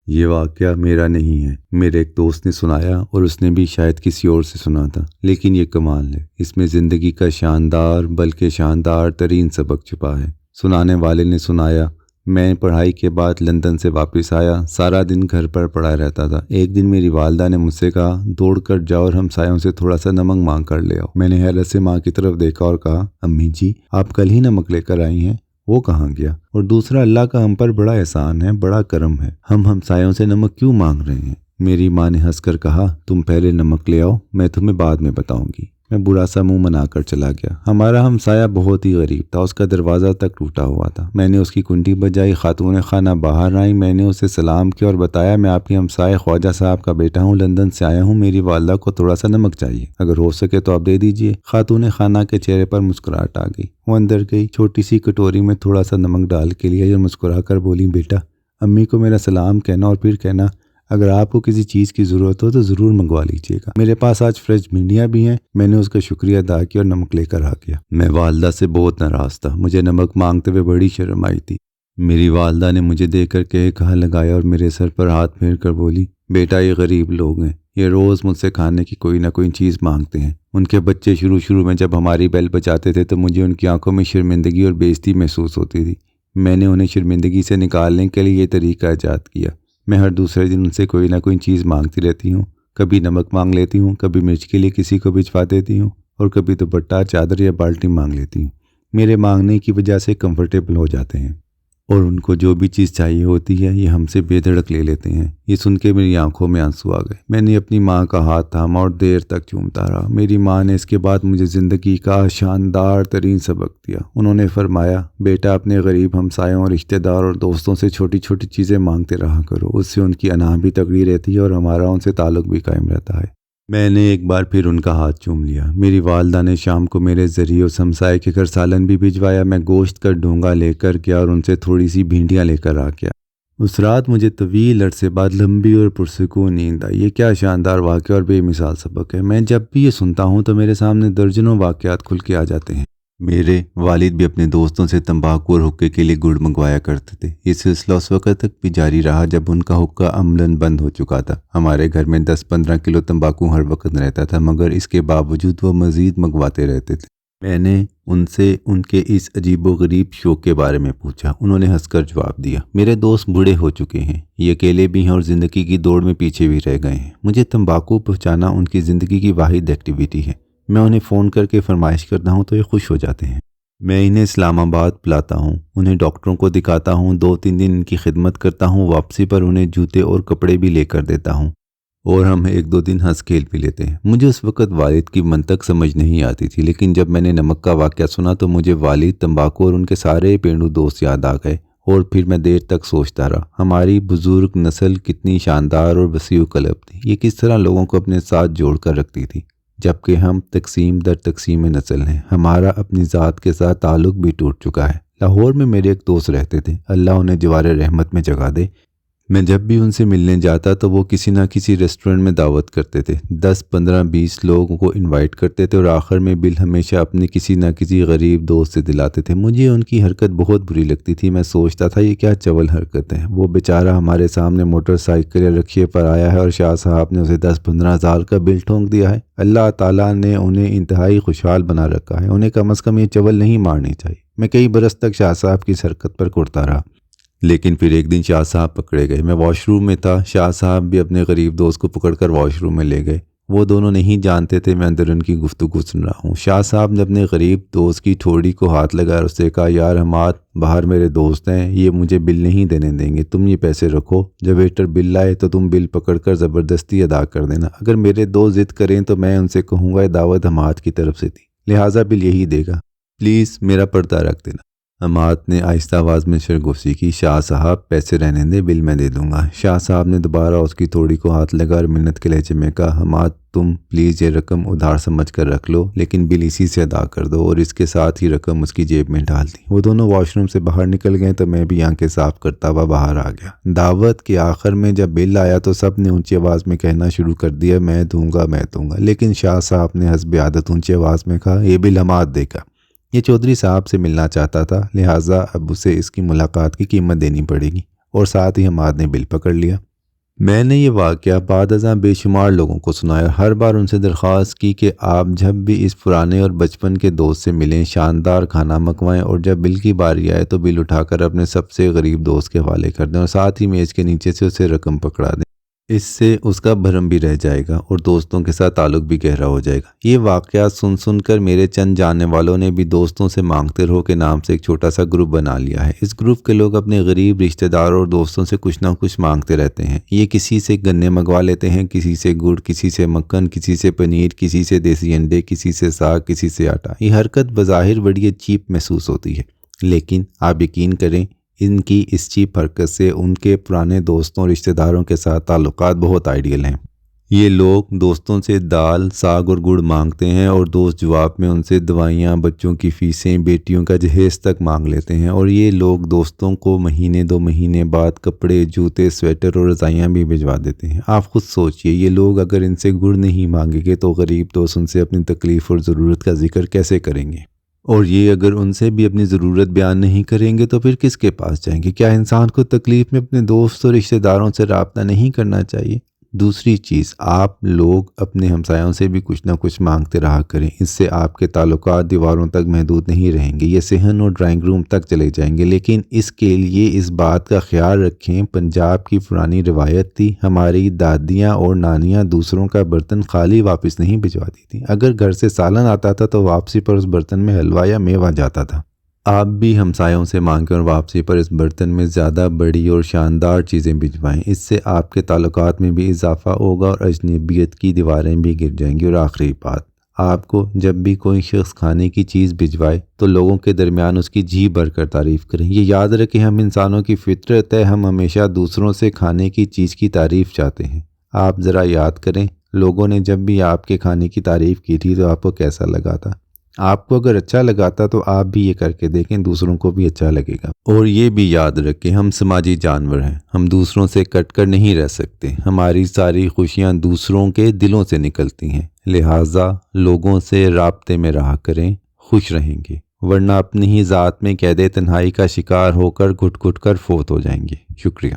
یہ واقعہ میرا نہیں ہے، میرے ایک دوست نے سنایا اور اس نے بھی شاید کسی اور سے سنا تھا، لیکن یہ کمال ہے، اس میں زندگی کا شاندار بلکہ شاندار ترین سبق چھپا ہے۔ سنانے والے نے سنایا، میں پڑھائی کے بعد لندن سے واپس آیا، سارا دن گھر پر پڑا رہتا تھا۔ ایک دن میری والدہ نے مجھ سے کہا، دوڑ کر جاؤ اور ہمسایوں سے تھوڑا سا نمک مانگ کر لے آؤ۔ میں نے حیرت سے ماں کی طرف دیکھا اور کہا، امی جی آپ کل ہی نمک لے کر آئی ہیں، وہ کہاں گیا؟ اور دوسرا، اللہ کا ہم پر بڑا احسان ہے، بڑا کرم ہے، ہم ہمسایوں سے نمک کیوں مانگ رہے ہیں؟ میری ماں نے ہنس کر کہا، تم پہلے نمک لے آؤ، میں تمہیں بعد میں بتاؤں گی۔ میں برا سا منہ بنا کر چلا گیا۔ ہمارا ہمسایہ بہت ہی غریب تھا، اس کا دروازہ تک ٹوٹا ہوا تھا۔ میں نے اس کی کنڈی بجائی، خاتون خانہ باہر آئی، میں نے اسے سلام کیا اور بتایا، میں آپ کے ہمسائے خواجہ صاحب کا بیٹا ہوں، لندن سے آیا ہوں، میری والدہ کو تھوڑا سا نمک چاہیے، اگر ہو سکے تو آپ دے دیجئے۔ خاتون خانہ کے چہرے پر مسکراہٹ آ گئی، وہ اندر گئی، چھوٹی سی کٹوری میں تھوڑا سا نمک ڈال کے لیا اور مسکرا کر بولی، بیٹا امی کو میرا سلام کہنا اور پھر کہنا اگر آپ کو کسی چیز کی ضرورت ہو تو ضرور منگوا لیجیے گا، میرے پاس آج فریش بھنڈیاں بھی ہیں۔ میں نے اس کا شکریہ ادا کیا اور نمک لے کر آ گیا۔ میں والدہ سے بہت ناراض تھا، مجھے نمک مانگتے ہوئے بڑی شرم آئی تھی۔ میری والدہ نے مجھے دیکھ کر کہا لگایا اور میرے سر پر ہاتھ پھیر کر بولی، بیٹا یہ غریب لوگ ہیں، یہ روز مجھ سے کھانے کی کوئی نہ کوئی چیز مانگتے ہیں۔ ان کے بچے شروع میں جب ہماری بیل بجاتے تھے تو مجھے ان کی آنکھوں میں شرمندگی اور بے عزتی محسوس ہوتی تھی۔ میں نے انہیں شرمندگی سے نکالنے کے لیے یہ طریقہ ایجاد کیا، میں ہر دوسرے دن ان سے کوئی نہ کوئی چیز مانگتی رہتی ہوں، کبھی نمک مانگ لیتی ہوں، کبھی مرچ کے لیے کسی کو بھجوا دیتی ہوں اور کبھی دوپٹہ، چادر یا بالٹی مانگ لیتی ہوں۔ میرے مانگنے کی وجہ سے کمفرٹیبل ہو جاتے ہیں اور ان کو جو بھی چیز چاہیے ہوتی ہے یہ ہم سے بے دھڑک لے لیتے ہیں۔ یہ سن کے میری آنکھوں میں آنسو آ گئے۔ میں نے اپنی ماں کا ہاتھ تھاما اور دیر تک چومتا رہا۔ میری ماں نے اس کے بعد مجھے زندگی کا شاندار ترین سبق دیا۔ انہوں نے فرمایا، بیٹا اپنے غریب ہمسایوں، رشتہ دار اور دوستوں سے چھوٹی چھوٹی چیزیں مانگتے رہا کرو، اس سے ان کی انا بھی تگڑی رہتی ہے اور ہمارا ان سے تعلق بھی قائم رہتا ہے۔ میں نے ایک بار پھر ان کا ہاتھ چوم لیا۔ میری والدہ نے شام کو میرے ذریعے اس ہمسائے کے گھر سالن بھی بھجوایا۔ میں گوشت کا ڈونگا لے کر گیا اور ان سے تھوڑی سی بھنڈیاں لے کر آ گیا۔ اس رات مجھے طویل عرصے بعد لمبی اور پرسکون نیند آئی۔ یہ کیا شاندار واقعہ اور بے مثال سبق ہے۔ میں جب بھی یہ سنتا ہوں تو میرے سامنے درجنوں واقعات کھل کے آ جاتے ہیں۔ میرے والد بھی اپنے دوستوں سے تمباکو اور حقے کے لیے گڑ منگوایا کرتے تھے۔ یہ سلسلہ اس وقت تک بھی جاری رہا جب ان کا حقہ عملاً بند ہو چکا تھا۔ ہمارے گھر میں 10-15 کلو تمباکو ہر وقت رہتا تھا، مگر اس کے باوجود وہ مزید منگواتے رہتے تھے۔ میں نے ان سے ان کے اس عجیب و غریب شوق کے بارے میں پوچھا۔ انہوں نے ہنس کر جواب دیا، میرے دوست بوڑھے ہو چکے ہیں، یہ اکیلے بھی ہیں اور زندگی کی دوڑ میں پیچھے بھی رہ گئے ہیں۔ مجھے تمباکو پہنچانا ان کی زندگی کی واحد ایکٹیویٹی ہے۔ میں انہیں فون کر کے فرمائش کرتا ہوں تو یہ خوش ہو جاتے ہیں۔ میں انہیں اسلام آباد پلاتا ہوں، انہیں ڈاکٹروں کو دکھاتا ہوں، 2-3 دن ان کی خدمت کرتا ہوں، واپسی پر انہیں جوتے اور کپڑے بھی لے کر دیتا ہوں اور ہم 1-2 دن ہنس کھیل بھی لیتے ہیں۔ مجھے اس وقت والد کی منطق سمجھ نہیں آتی تھی، لیکن جب میں نے نمک کا واقعہ سنا تو مجھے والد، تمباکو اور ان کے سارے پینڈو دوست یاد آ گئے اور پھر میں دیر تک سوچتا رہا، ہماری بزرگ نسل کتنی شاندار اور وسیع قلب تھی، یہ کس طرح لوگوں کو اپنے ساتھ جوڑ کر رکھتی تھی، جبکہ ہم تقسیم در تقسیم نسل ہیں، ہمارا اپنی ذات کے ساتھ تعلق بھی ٹوٹ چکا ہے۔ لاہور میں میرے ایک دوست رہتے تھے، اللہ انہیں جوار رحمت میں جگہ دے۔ میں جب بھی ان سے ملنے جاتا تو وہ کسی نہ کسی ریسٹورنٹ میں دعوت کرتے تھے، 10-15-20 لوگوں کو انوائٹ کرتے تھے اور آخر میں بل ہمیشہ اپنے کسی نہ کسی غریب دوست سے دلاتے تھے۔ مجھے ان کی حرکت بہت بری لگتی تھی، میں سوچتا تھا یہ کیا چول حرکت ہے، وہ بیچارہ ہمارے سامنے موٹر سائیکل یا رکشے پر آیا ہے اور شاہ صاحب نے اسے 10-15 ہزار کا بل ٹھونک دیا ہے۔ اللہ تعالیٰ نے انہیں انتہائی خوشحال بنا رکھا ہے، انہیں کم از کم یہ چول نہیں مارنی چاہیے۔ میں کئی برس تک شاہ صاحب کی اس حرکت پر کڑتا رہا، لیکن پھر ایک دن شاہ صاحب پکڑے گئے۔ میں واش روم میں تھا، شاہ صاحب بھی اپنے غریب دوست کو پکڑ کر واش روم میں لے گئے۔ وہ دونوں نہیں جانتے تھے میں اندر ان کی گفتگو سن رہا ہوں۔ شاہ صاحب نے اپنے غریب دوست کی ٹھوڑی کو ہاتھ لگایا اور اس سے کہا، یار حماد، باہر میرے دوست ہیں، یہ مجھے بل نہیں دینے دیں گے، تم یہ پیسے رکھو، جب ویٹر بل لائے تو تم بل پکڑ کر زبردستی ادا کر دینا، اگر میرے دوست ضد کریں تو میں ان سے کہوں گا یہ دعوت حماد کی طرف سے تھی، لہٰذا بل یہی دے گا، پلیز میرا پردہ رکھ دینا۔ حماد نے آہستہ آواز میں سرگوشی کی، شاہ صاحب پیسے رہنے دیں، بل میں دے دوں گا۔ شاہ صاحب نے دوبارہ اس کی تھوڑی کو ہاتھ لگا اور منت کے لہجے میں کہا، حماد تم پلیز یہ رقم ادھار سمجھ کر رکھ لو، لیکن بل اسی سے ادا کر دو، اور اس کے ساتھ ہی رقم اس کی جیب میں ڈال دی۔ وہ دونوں واش روم سے باہر نکل گئے تو میں بھی آنکھیں صاف کرتا ہوا باہر آ گیا۔ دعوت کے آخر میں جب بل آیا تو سب نے اونچی آواز میں کہنا شروع کر دیا، میں دوں گا میں دوں گا، لیکن شاہ صاحب نے حسب عادت اونچی آواز میں کہا، یہ بل حماد دے گا، یہ چودھری صاحب سے ملنا چاہتا تھا، لہٰذا اب اسے اس کی ملاقات کی قیمت دینی پڑے گی، اور ساتھ ہی حماد نے بل پکڑ لیا۔ میں نے یہ واقعہ بعد ازاں بے شمار لوگوں کو سنایا اور ہر بار ان سے درخواست کی کہ آپ جب بھی اس پرانے اور بچپن کے دوست سے ملیں شاندار کھانا منگوائیں اور جب بل کی باری آئے تو بل اٹھا کر اپنے سب سے غریب دوست کے حوالے کر دیں اور ساتھ ہی میز کے نیچے سے اسے رقم پکڑا دیں۔ اس سے اس کا بھرم بھی رہ جائے گا اور دوستوں کے ساتھ تعلق بھی گہرا ہو جائے گا۔ یہ واقعات سن کر میرے چند جاننے والوں نے بھی دوستوں سے مانگتے رہو کے نام سے ایک چھوٹا سا گروپ بنا لیا ہے۔ اس گروپ کے لوگ اپنے غریب رشتہ داروں اور دوستوں سے کچھ نہ کچھ مانگتے رہتے ہیں۔ یہ کسی سے گنے منگوا لیتے ہیں، کسی سے گڑ، کسی سے مکھن، کسی سے پنیر، کسی سے دیسی انڈے، کسی سے ساگ، کسی سے آٹا۔ یہ حرکت بظاہر بڑی چیپ محسوس ہوتی ہے، لیکن آپ یقین کریں ان کی اس چیپ حرکت سے ان کے پرانے دوستوں اور رشتہ داروں کے ساتھ تعلقات بہت آئیڈیل ہیں۔ یہ لوگ دوستوں سے دال، ساگ اور گڑ مانگتے ہیں اور دوست جواب میں ان سے دوائیاں، بچوں کی فیسیں، بیٹیوں کا جہیز تک مانگ لیتے ہیں، اور یہ لوگ دوستوں کو مہینے 2 مہینے بعد کپڑے، جوتے، سویٹر اور رضائیاں بھی بھجوا دیتے ہیں۔ آپ خود سوچئے یہ لوگ اگر ان سے گڑ نہیں مانگیں گے تو غریب دوست ان سے اپنی تکلیف اور ضرورت کا ذکر کیسے کریں گے؟ اور یہ اگر ان سے بھی اپنی ضرورت بیان نہیں کریں گے تو پھر کس کے پاس جائیں گے؟ کیا انسان کو تکلیف میں اپنے دوست اور رشتہ داروں سے رابطہ نہیں کرنا چاہیے؟ دوسری چیز، آپ لوگ اپنے ہمسایوں سے بھی کچھ نہ کچھ مانگتے رہا کریں۔ اس سے آپ کے تعلقات دیواروں تک محدود نہیں رہیں گے، یہ صحن اور ڈرائنگ روم تک چلے جائیں گے۔ لیکن اس کے لیے اس بات کا خیال رکھیں، پنجاب کی پرانی روایت تھی، ہماری دادیاں اور نانیاں دوسروں کا برتن خالی واپس نہیں بھجواتی تھیں۔ اگر گھر سے سالن آتا تھا تو واپسی پر اس برتن میں حلوہ یا میوہ جاتا تھا۔ آپ بھی ہمسایوں سے مانگیں اور واپسی پر اس برتن میں زیادہ بڑی اور شاندار چیزیں بھجوائیں۔ اس سے آپ کے تعلقات میں بھی اضافہ ہوگا اور اجنبیت کی دیواریں بھی گر جائیں گی۔ اور آخری بات، آپ کو جب بھی کوئی شخص کھانے کی چیز بھجوائے تو لوگوں کے درمیان اس کی جی بھر کر تعریف کریں۔ یہ یاد رکھیں ہم انسانوں کی فطرت ہے، ہم ہمیشہ دوسروں سے کھانے کی چیز کی تعریف چاہتے ہیں۔ آپ ذرا یاد کریں لوگوں نے جب بھی آپ کے کھانے کی تعریف کی تھی تو آپ کو کیسا لگا تھا؟ آپ کو اگر اچھا لگا تھا تو آپ بھی یہ کر کے دیکھیں، دوسروں کو بھی اچھا لگے گا۔ اور یہ بھی یاد رکھیں ہم سماجی جانور ہیں، ہم دوسروں سے کٹ کر نہیں رہ سکتے، ہماری ساری خوشیاں دوسروں کے دلوں سے نکلتی ہیں، لہٰذا لوگوں سے رابطے میں رہا کریں، خوش رہیں گے، ورنہ اپنی ہی ذات میں قید تنہائی کا شکار ہو کر گھٹ گھٹ کر فوت ہو جائیں گے۔ شکریہ۔